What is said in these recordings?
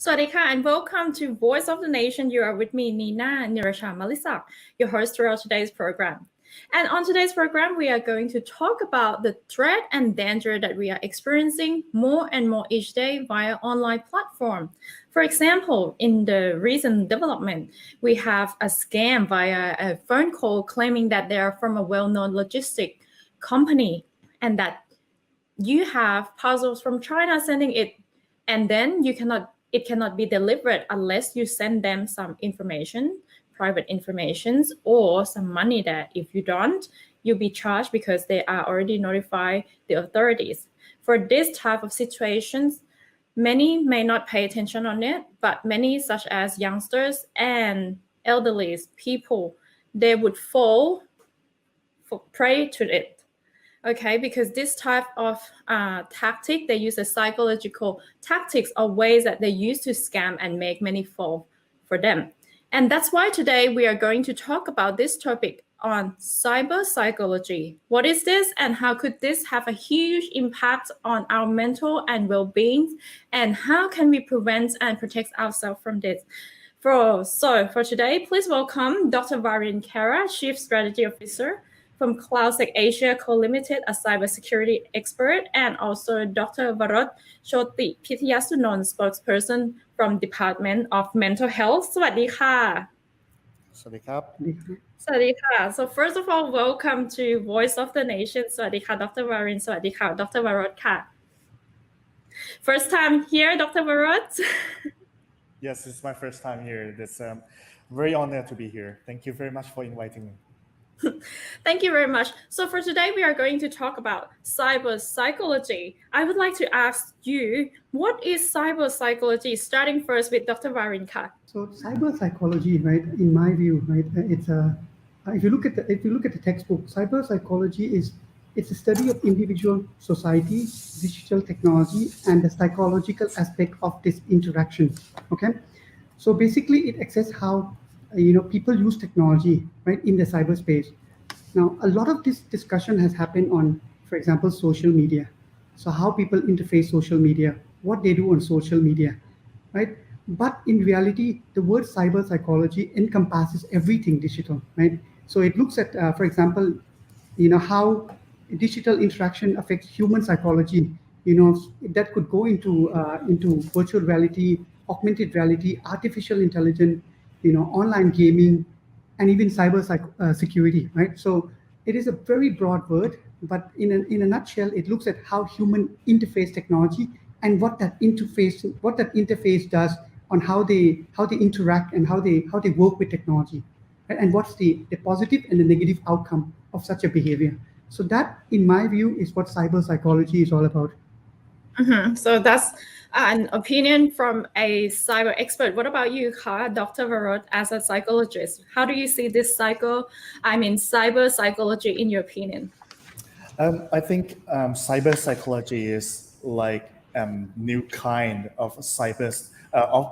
Swadika and welcome to Voice of the Nation. You are with me, Nina Nirasha Malisak, your host throughout today's program. And on today's program, we are going to talk about the threat and danger that we are experiencing more and more each day via online platform. For example, in the recent development, we have a scam via a phone call claiming that they are from a well-known logistic company and that you have parcels from China sending it, and then it cannot be delivered unless you send them some information, private informations, or some money that if you don't, you'll be charged because they are already notified the authorities. For this type of situations, many may not pay attention on it, but many such as youngsters and elderly people, they would fall for prey to it. Okay, because this type of tactic, they use a psychological tactics or ways that they use to scam and make many fall for them. And that's why today we are going to talk about this topic on cyber psychology. What is this and how could this have a huge impact on our mental and well-being? And how can we prevent and protect ourselves from this? For today, please welcome Dr. Varian Kara, Chief Strategy Officer from CloudSec Asia Co. Limited, a cybersecurity expert, and also Dr. Varot Shoti Pitiyasunon, spokesperson from Department of Mental Health. สวัสดีค่ะ สวัสดีครับ สวัสดีค่ะ So first of all, welcome to Voice of the Nation. สวัสดีค่ะ Dr. Varian. สวัสดีค่ะ Dr. Varot ค่ะ First time here, Dr. Varot. Yes, it's my first time here. It's very honored to be here. Thank you very much for inviting me. Thank you very much. So for today, we are going to talk about cyber psychology. I would like to ask you, what is cyber psychology? Starting first with Dr. Varinka. So cyber psychology, right? In my view, right, it's if you look at the textbook, cyber psychology it's a study of individual, society, digital technology, and the psychological aspect of this interaction. Okay, so basically, it assesses how people use technology, right, in the cyberspace. Now, a lot of this discussion has happened on, for example, social media. So how people interface social media, what they do on social media, right? But in reality, the word cyber psychology encompasses everything digital, right? So it looks at, for example, how digital interaction affects human psychology. That could go into virtual reality, augmented reality, artificial intelligence, online gaming, and even cyber security, right? So it is a very broad word, but in a nutshell, it looks at how human interface technology and what that interface does on how they interact and how they work with technology, right? And what's the positive and the negative outcome of such a behavior. So that, in my view, is what cyber psychology is all about. So that's an opinion from a cyber expert. What about you, Dr. Varot, as a psychologist? How do you see this cyber psychology in your opinion? I think cyber psychology is like a new kind of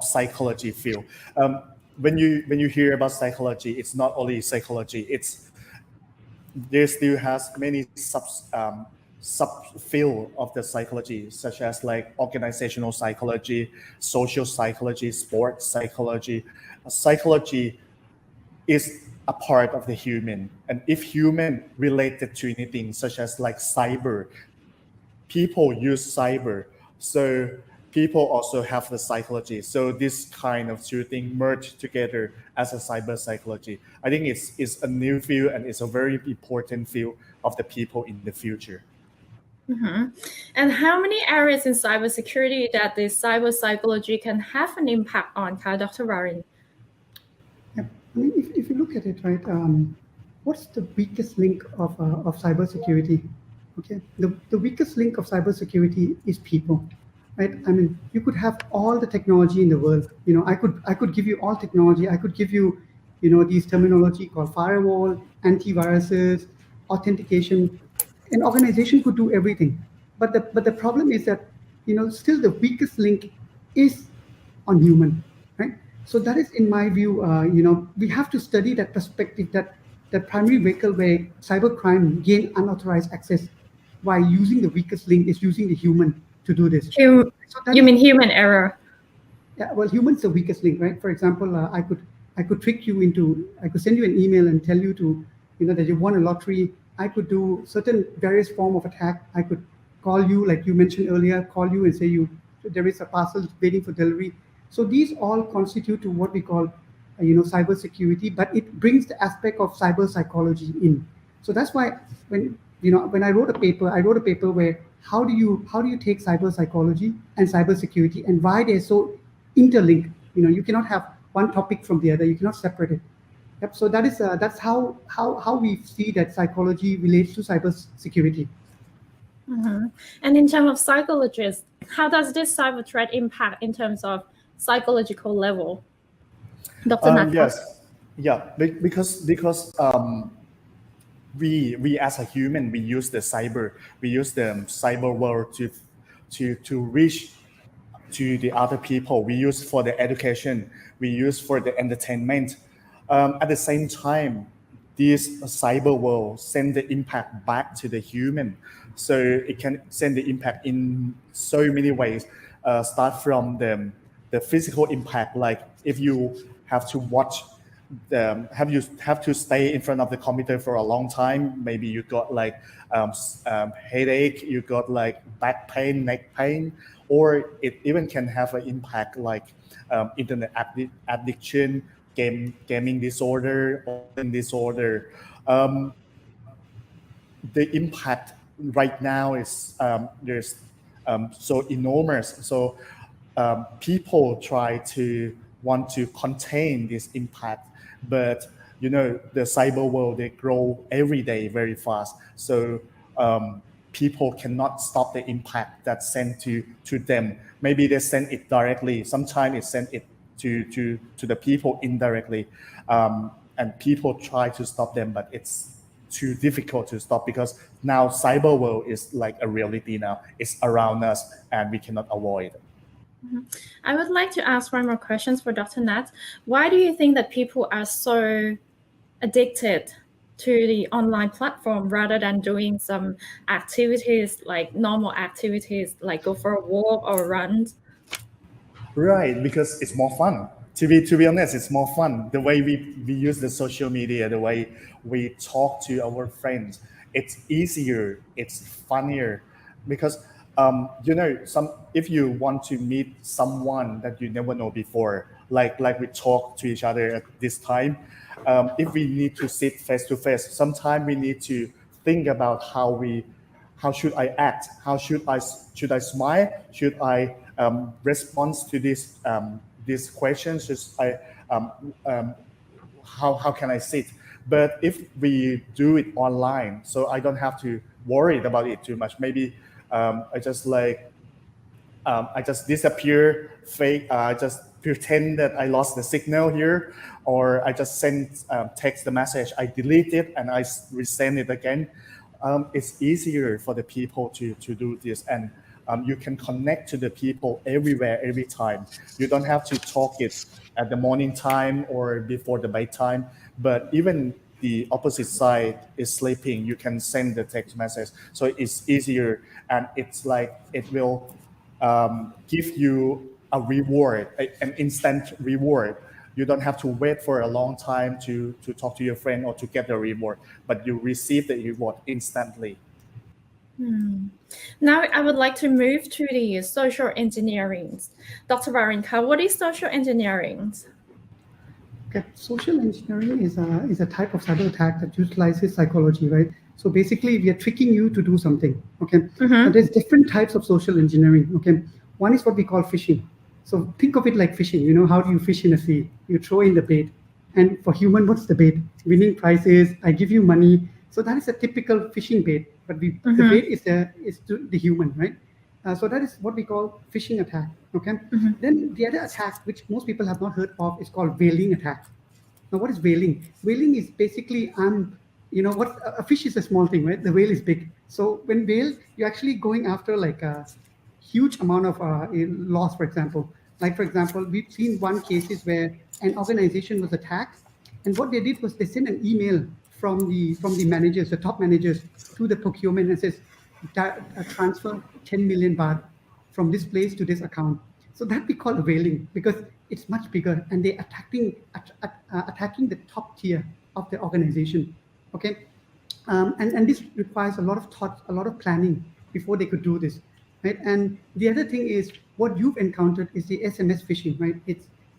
psychology field. When you hear about psychology, it's not only psychology. There still has many subfield of the psychology, such as like organizational psychology, social psychology, sports psychology. Psychology is a part of the human, and if human related to anything such as like cyber, people use cyber, so people also have the psychology. So this kind of two things merge together as a cyber psychology. I think it's a new field, and it's a very important field of the people in the future. Mm-hmm. And how many areas in cybersecurity that this cyber psychology can have an impact on, Dr. Varin? Yeah. I mean, if you look at it, right, what's the weakest link of cybersecurity? Okay, the weakest link of cybersecurity is people, right? I mean, you could have all the technology in the world. I could give you all technology. I could give you, these terminology called firewall, antiviruses, authentication. An organization could do everything, but the problem is that still the weakest link is on human, right? So that is, in my view, we have to study that perspective, that primary vehicle where cybercrime gain unauthorized access while using the weakest link is using the human to do this. You mean human error? Yeah, well, human's the weakest link, right? For example, I could trick you into, I could send you an email and tell you to, that you won a lottery. I could do certain various form of attack. I could call you, like you mentioned earlier, call you and say there is a parcel waiting for delivery. So these all constitute to what we call, cyber security, but it brings the aspect of cyber psychology in. So that's why when I wrote a paper where how do you take cyber psychology and cyber security and why they're so interlinked. You cannot have one topic from the other. You cannot separate it. Yep. So that's how we see that psychology relates to cyber security. And in terms of psychologists, how does this cyber threat impact in terms of psychological level? Dr. Nat? Yes, yeah, because we as a human we use the cyber world to reach to the other people. We use for the education, we use for the entertainment. At the same time, this cyber world send the impact back to the human. So it can send the impact in so many ways. Start from the physical impact, like if you have to watch have to stay in front of the computer for a long time. Maybe you got like headache, you got like back pain, neck pain, or it even can have an impact like internet addiction, gaming disorder, eating disorder. The impact right now is there's so enormous. So people try to want to contain this impact, but the cyber world, they grow every day very fast. So people cannot stop the impact that's sent to them. Maybe they send it directly. Sometimes it sent it to the people indirectly, and people try to stop them, but it's too difficult to stop because now cyber world is like a reality now. It's around us and we cannot avoid it. I would like to ask one more question for Dr. Nat. Why do you think that people are so addicted to the online platform rather than doing some activities like normal activities like go for a walk or run? Right, because it's more fun. To be honest, it's more fun. The way we use the social media, the way we talk to our friends, it's easier, it's funnier. Because some if you want to meet someone that you never know before, like we talk to each other at this time, if we need to sit face to face, sometimes we need to think about how should I act? How should I smile? Should I respond to this question? Should I how can I sit? But if we do it online, so I don't have to worry about it too much. Maybe I just disappear, fake. I just pretend that I lost the signal here, or I just send text the message. I delete it and I resend it again. It's easier for the people to do this, and you can connect to the people everywhere, every time. You don't have to talk it at the morning time or before the bedtime, but even the opposite side is sleeping, you can send the text message. So it's easier, and it's like it will give you a reward, an instant reward. You don't have to wait for a long time to talk to your friend or to get the reward, but you receive the reward instantly. Now I would like to move to the social engineering. Dr. Varinka, what is social engineering? Okay. Social engineering is a type of cyber attack that utilizes psychology, right? So basically, we are tricking you to do something. Okay. And there's different types of social engineering. Okay. One is what we call phishing. So think of it like fishing. How do you fish in a sea? You throw in the bait. And for human, what's the bait? Winning prizes. I give you money. So that is a typical phishing bait. But the bait is to the human, right? So that is what we call phishing attack. Okay. Then the other attack, which most people have not heard of, is called whaling attack. Now, what is whaling? Whaling is basically what a fish is a small thing, right? The whale is big. So when whale, you're actually going after like a huge amount of loss, for example. Like for example, we've seen one cases where an organization was attacked, and what they did was they sent an email from the managers, the top managers, to the procurement and says, transfer 10 million baht from this place to this account. So that we call whaling because it's much bigger and they're attacking the top tier of the organization. Okay, and this requires a lot of thought, a lot of planning before they could do this, right? And the other thing is what you've encountered is the SMS phishing, right?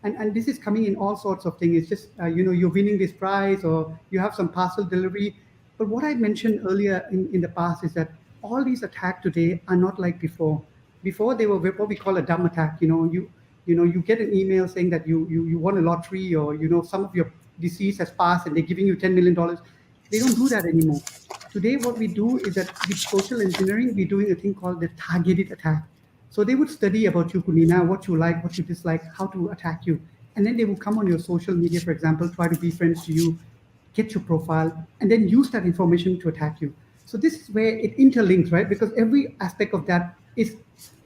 And this is coming in all sorts of things. It's just you're winning this prize or you have some parcel delivery. But what I mentioned earlier in the past is that all these attacks today are not like before. Before they were what we call a dumb attack. You get an email saying that you won a lottery or some of your disease has passed and they're giving you $10 million. They don't do that anymore. Today, what we do is that with social engineering, we're doing a thing called the targeted attack. So they would study about you, Kunina, what you like, what you dislike, how to attack you. And then they will come on your social media, for example, try to be friends to you, get your profile, and then use that information to attack you. So this is where it interlinks, right? Because every aspect of that is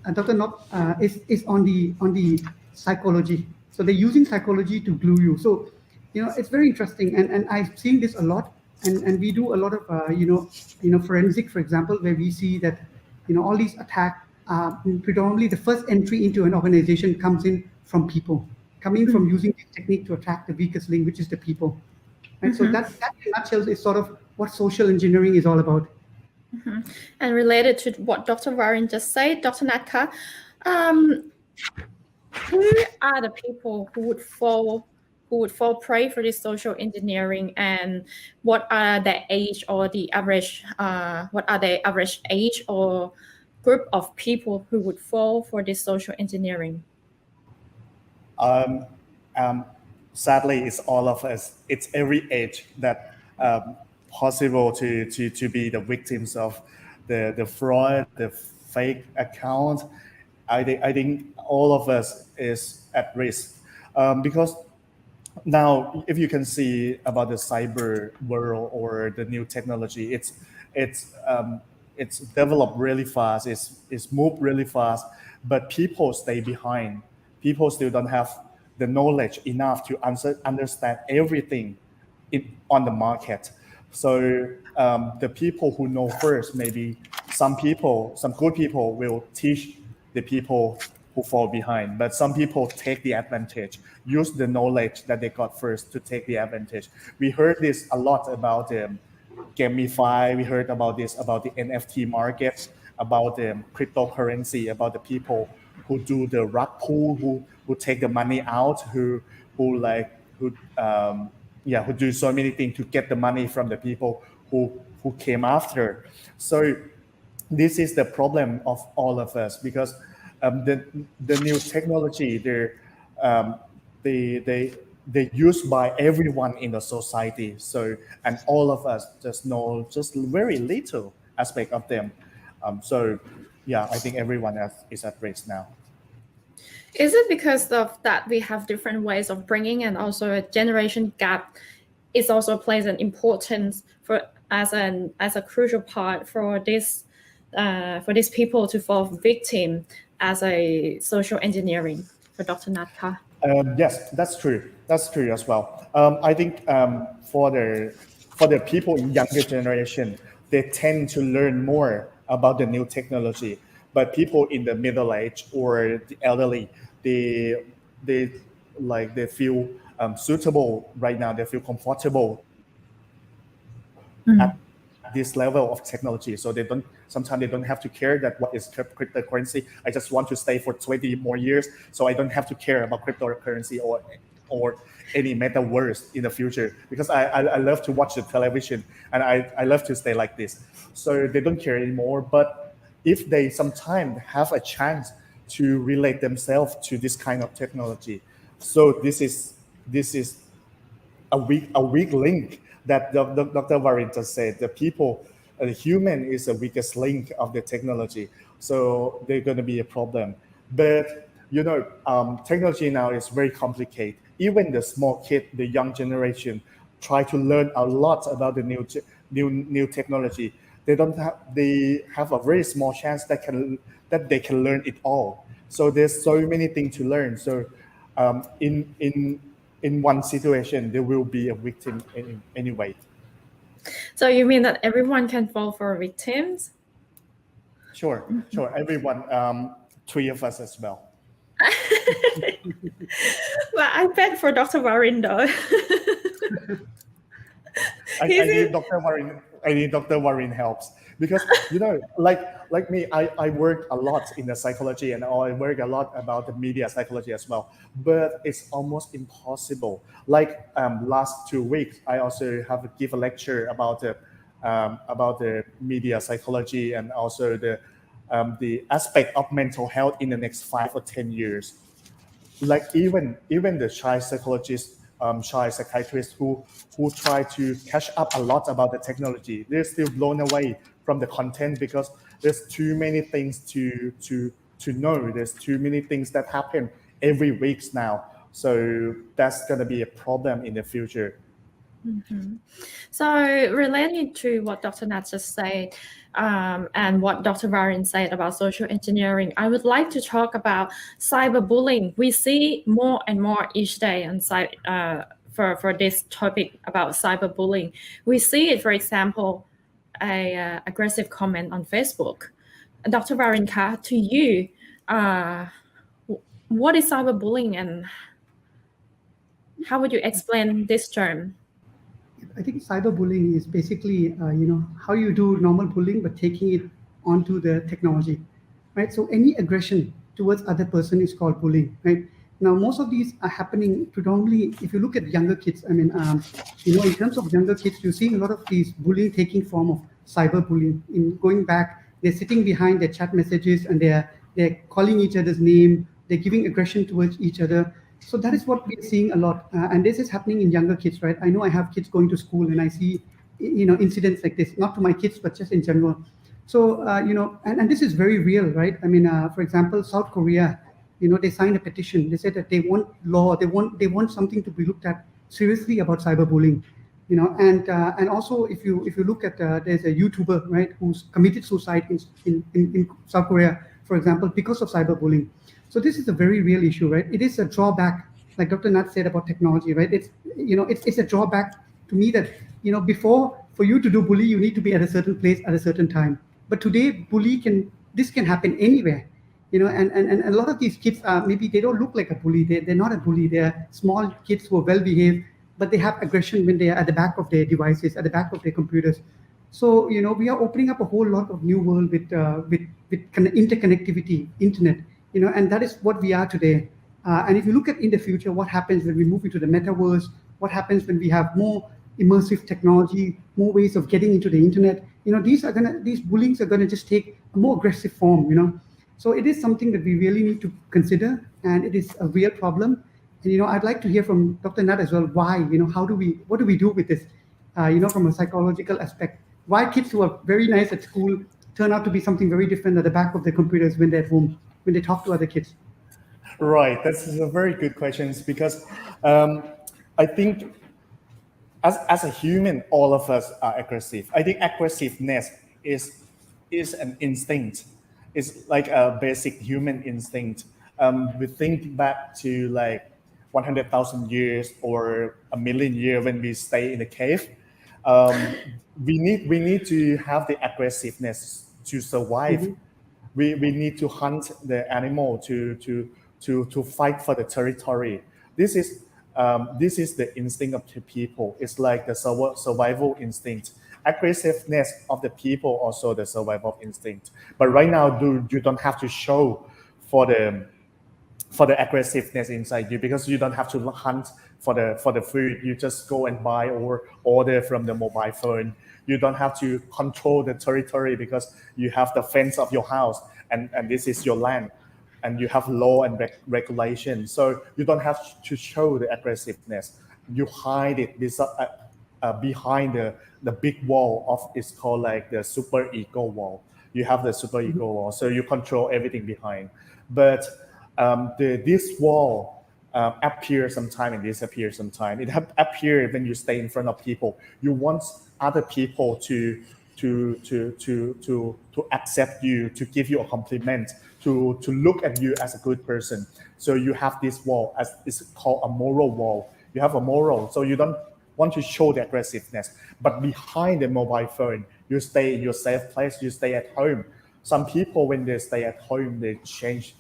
is on the psychology. So they're using psychology to glue you. So it's very interesting, and I've seen this a lot, and we do a lot of forensic, for example, where we see that all these attacks. Predominantly, the first entry into an organization comes in from people, coming from using this technique to attack the weakest link, which is the people. And so that in a nutshell is sort of what social engineering is all about. And related to what Dr. Varin just said, Dr. Natka, who are the people who would fall prey for this social engineering, and what are their age or the average? What are the average age or group of people who would fall for this social engineering? Sadly, it's all of us. It's every age that possible to be the victims of the fraud, the fake account. I think all of us is at risk because now, if you can see about the cyber world or the new technology, it's developed really fast. It's moved really fast, but people stay behind. People still don't have the knowledge enough to understand everything on the market. So the people who know first, maybe some good people will teach the people who fall behind, but some people take the advantage, use the knowledge that they got first to take the advantage. We heard this a lot about gamify. We heard about this about the NFT market, about the cryptocurrency, about the people who do the rug pull, who take the money out, who do so many things to get the money from the people who came after. So this is the problem of all of us because the new technology they're used by everyone in the society. So and all of us just know just very little aspect of them. So yeah, I think everyone is at risk now. Is it because of that we have different ways of bringing, and also a generation gap is also plays an importance for as a crucial part for these people to fall victim as a social engineering for Dr. Natka? Yes, that's true. That's true as well. I think for the people in younger generation, they tend to learn more about the new technology. But people in the middle age or the elderly, they feel suitable right now. They feel comfortable at this level of technology, so sometimes they don't have to care that what is cryptocurrency. I just want to stay for 20 more years, so I don't have to care about cryptocurrency or any metaverse in the future, because I love to watch the television and I love to stay like this. So they don't care anymore. But if they sometimes have a chance to relate themselves to this kind of technology, so this is a weak link that Dr. Varin just said. The human is the weakest link of the technology, so they're going to be a problem. But technology now is very complicated. Even the small kid, the young generation, try to learn a lot about the new technology. They have a very small chance that they can learn it all. So there's so many things to learn. So in one situation, there will be a victim anyway. So you mean that everyone can fall for victims? Sure. Everyone, three of us as well. Well, I bet for Dr. Varin though. I need Dr. Warren. I need Dr. Warren helps because like me, I work a lot in the psychology and I work a lot about the media psychology as well. But it's almost impossible. Like last 2 weeks, I also have to give a lecture about the media psychology and also the aspect of mental health in the next 5 or 10 years. Like even the child psychologists, child psychiatrists who try to catch up a lot about the technology, they're still blown away from the content because there's too many things to know. There's too many things that happen every week now. So that's gonna be a problem in the future. So related to what Dr. Nat just said and what Dr. Varin said about social engineering, I would like to talk about cyberbullying. We see more and more each day on for this topic about cyberbullying. We see it, for example, a aggressive comment on Facebook. Dr. Varin Ka, to you, what is cyberbullying and how would you explain this term? I think cyberbullying is basically, how you do normal bullying, but taking it onto the technology, right? So any aggression towards other person is called bullying, right? Now, most of these are happening predominantly, if you look at younger kids, in terms of younger kids, you're seeing a lot of these bullying taking form of cyberbullying. In going back, they're sitting behind their chat messages and they're calling each other's name, they're giving aggression towards each other. So that is what we're seeing a lot, and this is happening in younger kids, right? I know I have kids going to school, and I see, incidents like this, not to my kids, but just in general. So, and this is very real, right? For example, South Korea, they signed a petition. They said that they want law, they want something to be looked at seriously about cyberbullying, and also if you look at there's a YouTuber, right, who's committed suicide in South Korea, for example, because of cyberbullying. So this is a very real issue, right? It is a drawback, like Dr. Nat said about technology, right? It's a drawback to me that, before, for you to do bully, you need to be at a certain place at a certain time. But today, this can happen anywhere, and a lot of these kids maybe they don't look like a bully. They're not a bully. They're small kids who are well behaved, but they have aggression when they are at the back of their devices, at the back of their computers. So, we are opening up a whole lot of new world with interconnectivity, internet. And that is what we are today. And if you look at in the future, what happens when we move into the metaverse, what happens when we have more immersive technology, more ways of getting into the internet, these bullyings are gonna just take a more aggressive form, So it is something that we really need to consider, and it is a real problem. And, I'd like to hear from Dr. Nat as well, why, what do we do with this, from a psychological aspect? Why kids who are very nice at school turn out to be something very different at the back of their computers when they're at home, when they talk to other kids? Right, that's a very good question because I think as a human, all of us are aggressive. I think aggressiveness is an instinct. It's like a basic human instinct. We think back to like 100,000 years or a million years when we stay in the cave. We need to have the aggressiveness to survive. Mm-hmm. We need to hunt the animal to fight for the territory. This is the instinct of the people. It's like the survival instinct. Aggressiveness of the people also the survival instinct. But right now, you don't have to show for the aggressiveness inside you because you don't have to hunt for the food. You just go and buy or order from the mobile phone. You don't have to control the territory because you have the fence of your house and this is your land and you have law and regulation. So you don't have to show the aggressiveness. You hide it behind the big wall of, it's called like the super ego wall. You have the super ego wall, so you control everything behind. But this wall appears sometime and disappears sometime. It appears when you stay in front of people. You want other people to accept you, to give you a compliment, to look at you as a good person. So you have this wall, as it's called a moral wall. You have a moral, so you don't want to show the aggressiveness. But behind the mobile phone, you stay in your safe place. You stay at home. Some people, when they stay at home, they change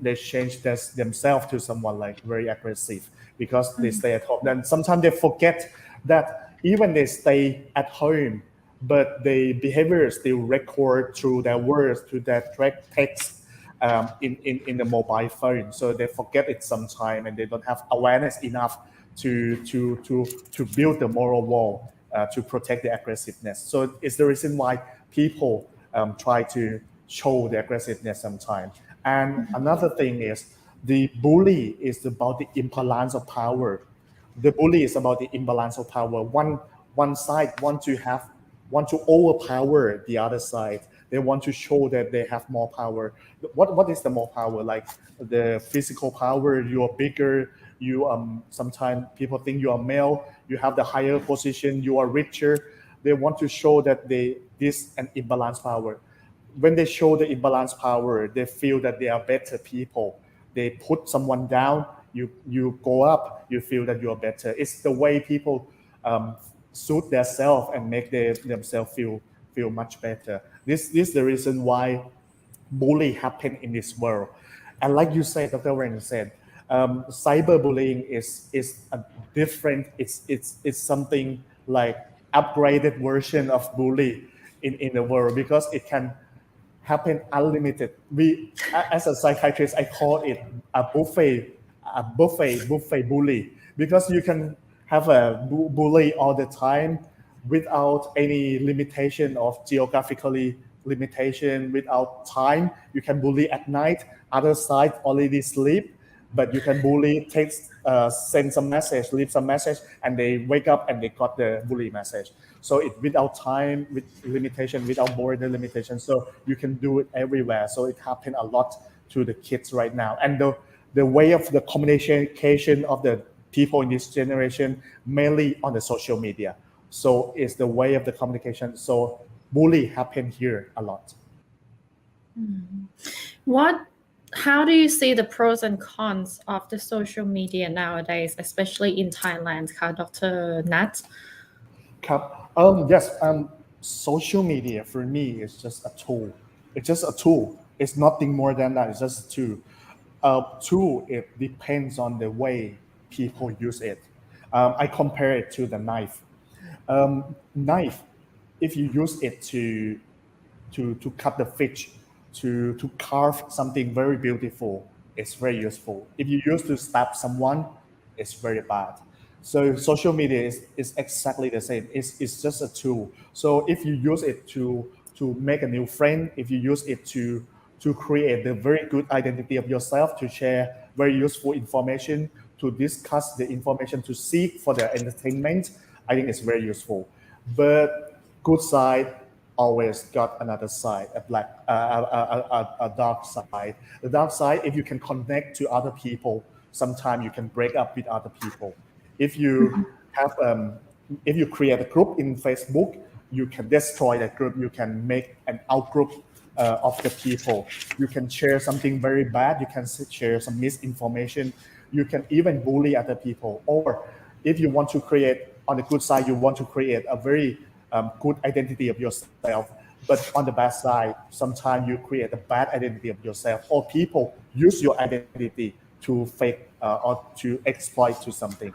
they change themselves to someone like very aggressive because they stay at home. Then sometimes they forget that even they stay at home, but the behavior still record through their words, through their text in the mobile phone. So they forget it sometime, and they don't have awareness enough to build the moral wall to protect the aggressiveness. So it's the reason why people try to show the aggressiveness sometimes. And another thing is the bully is about the imbalance of power. The bully is about the imbalance of power. One side want to overpower the other side. They want to show that they have more power. What is the more power? Like the physical power, you are bigger, you sometimes people think you are male, you have the higher position, you are richer. They want to show that this an imbalanced power. When they show the imbalanced power, they feel that they are better people. They put someone down, you go up, you feel that you are better. It's the way people suit themselves and make themselves feel much better. This is the reason why bullying happen in this world. And like you said, Dr. Ren said, cyberbullying is a different. It's something like upgraded version of bully in the world because it can happen unlimited. We, as a psychiatrist, I call it a buffet bully because you can have a bully all the time without any limitation of geographically limitation, without time. You can bully at night, other side already sleep, but you can bully, send some message, leave some message, and they wake up and they got the bully message. So it without time, with limitation, without border limitation. So you can do it everywhere. So it happened a lot to the kids right now. And the way of the communication of the people in this generation, mainly on the social media. So it's the way of the communication. So bully happen here a lot. How do you see the pros and cons of the social media nowadays, especially in Thailand, Dr. Nat? Yes, social media for me is just a tool. It's just a tool. It's nothing more than that. It's just a tool. It depends on the way people use it. I compare it to the knife. Knife, if you use it to cut the fish, to carve something very beautiful, it's very useful. If you use to stab someone, it's very bad. So social media is exactly the same. It's just a tool. So if you use it to make a new friend, if you use it to create the very good identity of yourself, to share very useful information, to discuss the information, to seek for the entertainment, I think it's very useful. But good side always got another side, a dark side. The dark side, if you can connect to other people, sometimes you can break up with other people. If you have, if you create a group in Facebook, you can destroy that group. You can make an outgroup of the people. You can share something very bad. You can share some misinformation. You can even bully other people. Or if you want to create, on the good side, you want to create a very good identity of yourself. But on the bad side, sometimes you create a bad identity of yourself, or people use your identity to fake or to exploit to something.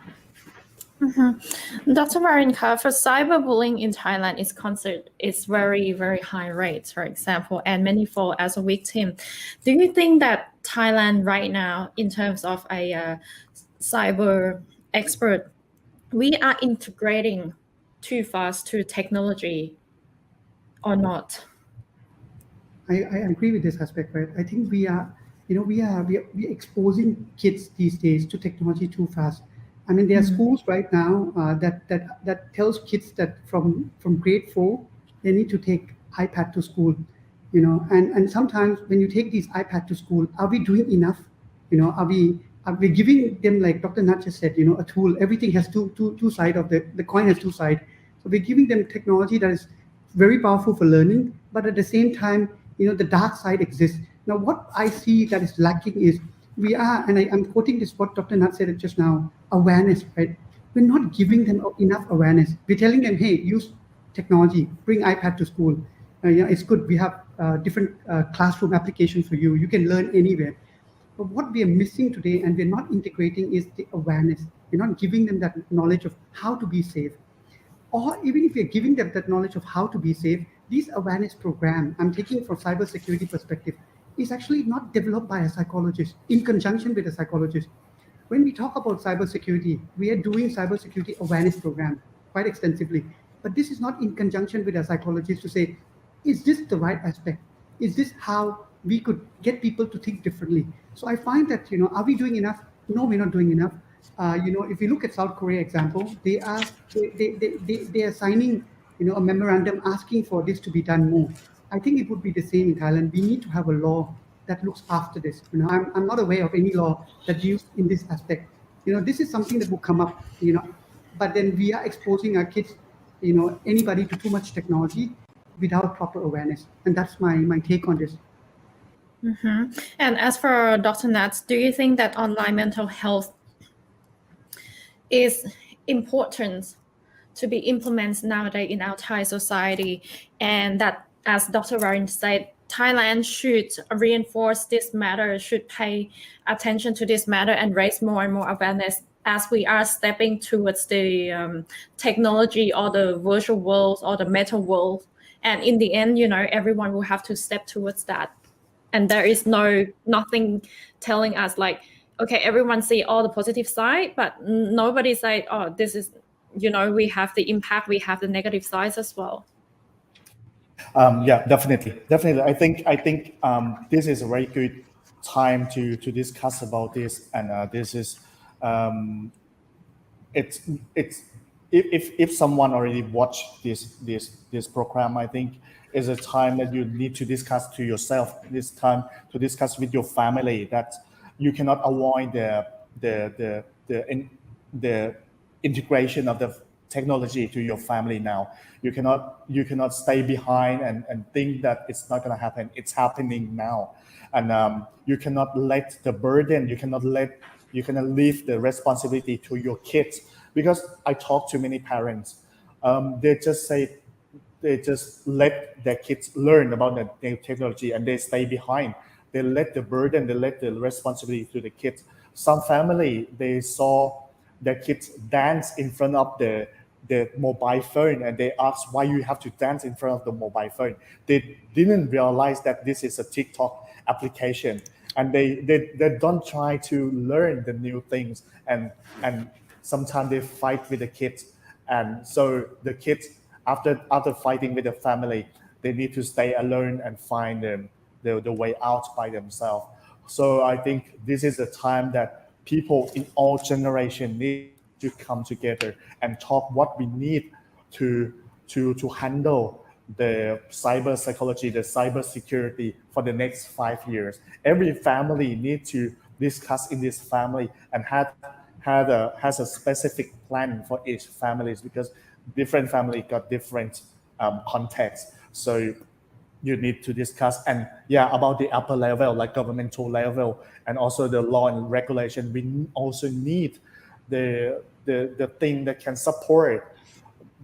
Dr. Marinka, for cyberbullying in Thailand is considered it's very, very high rates, for example, and many fall as a victim. Do you think that Thailand right now, in terms of a cyber expert, we are integrating too fast to technology or not? I agree with this aspect, right? I think we are exposing kids these days to technology too fast. I mean, there are schools right now that tells kids that from grade 4 they need to take iPad to school, and sometimes when you take these iPad to school, are we doing enough? Are we giving them, like Dr. Nat just said, a tool? Everything has two sides of the coin has two sides. So we're giving them technology that is very powerful for learning, but at the same time, the dark side exists. Now, what I see that is lacking is I'm quoting this what Dr. Nat said just now, awareness, right? We're not giving them enough awareness. We're telling them, hey, use technology, bring iPad to school. It's good. We have different classroom applications for you. You can learn anywhere. But what we are missing today and we're not integrating is the awareness. We're not giving them that knowledge of how to be safe. Or even if you're giving them that knowledge of how to be safe, these awareness program I'm taking from cybersecurity perspective is actually not developed by a psychologist in conjunction with a psychologist. When we talk about cybersecurity, we are doing cybersecurity awareness program quite extensively, but this is not in conjunction with a psychologist to say, is this the right aspect? Is this how we could get people to think differently? So I find that, are we doing enough? No, we're not doing enough. If you look at South Korea example, they are signing, a memorandum asking for this to be done more. I think it would be the same in Thailand. We need to have a law that looks after this. I'm not aware of any law that's used in this aspect. This is something that will come up, but then we are exposing our kids, anybody to too much technology without proper awareness. And that's my take on this. And as for Dr. Nats, do you think that online mental health is important to be implemented nowadays in our Thai society, and that, as Dr. Warin said, Thailand should reinforce this matter, should pay attention to this matter and raise more and more awareness as we are stepping towards the technology or the virtual world or the meta world. And in the end, everyone will have to step towards that. And there is nothing telling us like, okay, everyone see all the positive side, but nobody say, oh, this is, we have the impact, we have the negative sides as well. Yeah, definitely. I think this is a very good time to discuss about this, and this is it's if someone already watched this program, I think is a time that you need to discuss to yourself. This time to discuss with your family that you cannot avoid the integration of the technology to your family now. You cannot stay behind and think that it's not going to happen. It's happening now, and you cannot let the burden. You cannot leave the responsibility to your kids, because I talk to many parents. They just let their kids learn about the new technology and they stay behind. They let the burden, they let the responsibility to the kids. Some family, they saw their kids dance in front of the mobile phone, and they asked why you have to dance in front of the mobile phone. They didn't realize that this is a TikTok application, and they don't try to learn the new things, and sometimes they fight with the kids, and so the kids after fighting with the family, they need to stay alone and find the way out by themselves. So I think this is a time that people in all generations need to come together and talk what we need to handle the cyber psychology, the cyber security for the next 5 years. Every family needs to discuss in this family and has a specific plan for each families, because different family got different contexts. So you need to discuss, and about the upper level, like governmental level, and also the law and regulation. We also need the thing that can support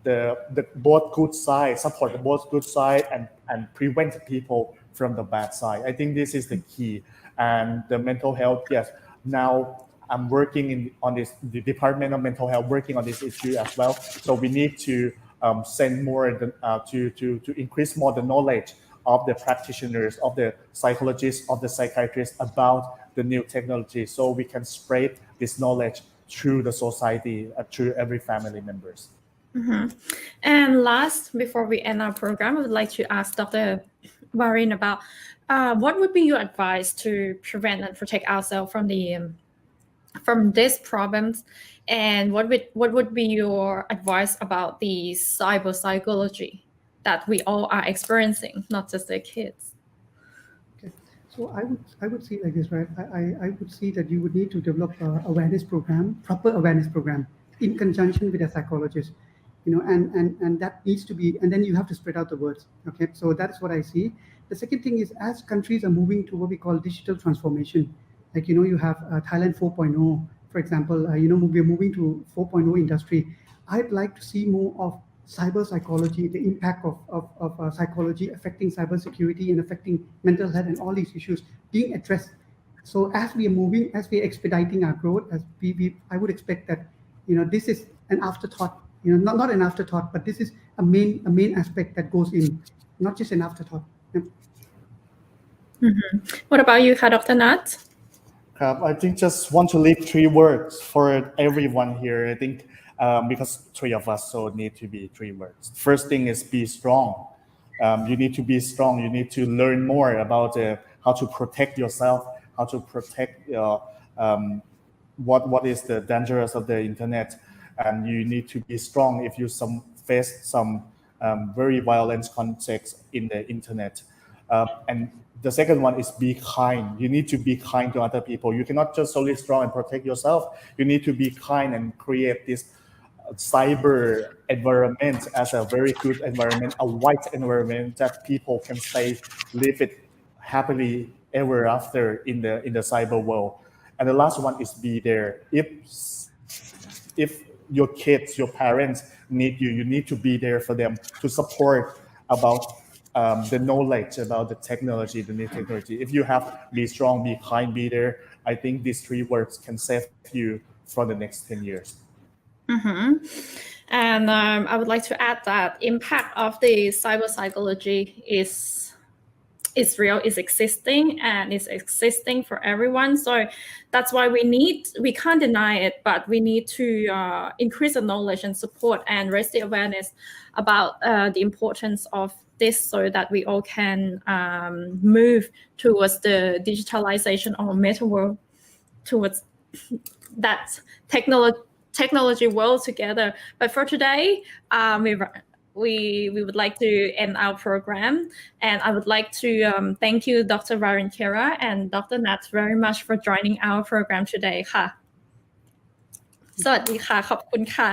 the both good side, support the both good side and prevent people from the bad side. I think this is the key. And the mental health, yes. Now I'm working on this, the Department of Mental Health working on this issue as well. So we need to send more to increase more the knowledge of the practitioners, of the psychologists, of the psychiatrists about the new technology, so we can spread this knowledge through the society, through every family members. And last, before we end our program, I would like to ask Dr. Warin about what would be your advice to prevent and protect ourselves from these problems, and what would be your advice about the cyber psychology that we all are experiencing, not just the kids? Okay. So I would see like this, right? I would see that you would need to develop a awareness program, proper awareness program, in conjunction with a psychologist, and that needs to be, and then you have to spread out the words. Okay, so that's what I see. The second thing is, as countries are moving to what we call digital transformation, like you have Thailand 4.0, for example. We're moving to 4.0 industry. I'd like to see more of cyber psychology, the impact of psychology affecting cybersecurity and affecting mental health and all these issues being addressed So as we are moving, as we are expediting our growth, I would expect that, this is an afterthought, not an afterthought, but this is a main aspect that goes in, not just an afterthought. Yeah. What about you, Dr. Nat? I think just want to leave 3 words for everyone here. I think because 3 of us, so need to be 3 words. First thing is be strong. You need to be strong. You need to learn more about how to protect yourself, how to protect what is the dangers of the internet, and you need to be strong if you face some very violent context in the internet. And the second one is be kind. You need to be kind to other people. You cannot just solely strong and protect yourself. You need to be kind and create this cyber environment as a very good environment, a white environment that people can live it happily ever after in the cyber world. And the last one is be there. If your kids, your parents need you, you need to be there for them to support about the knowledge about the technology, the new technology. If you have be strong, be kind, be there, I think these 3 words can save you for the next 10 years. And I would like to add that impact of the cyber psychology is real, is existing, and is existing for everyone. So that's why we can't deny it, but we need to increase the knowledge and support and raise the awareness about the importance of this, so that we all can move towards the digitalization of meta world, towards that technology world together. But for today, we would like to end our program, and I would like to thank you, Dr. Varintira and Dr. Nat, very much for joining our program today ค่ะ สวัสดีค่ะ ขอบคุณค่ะ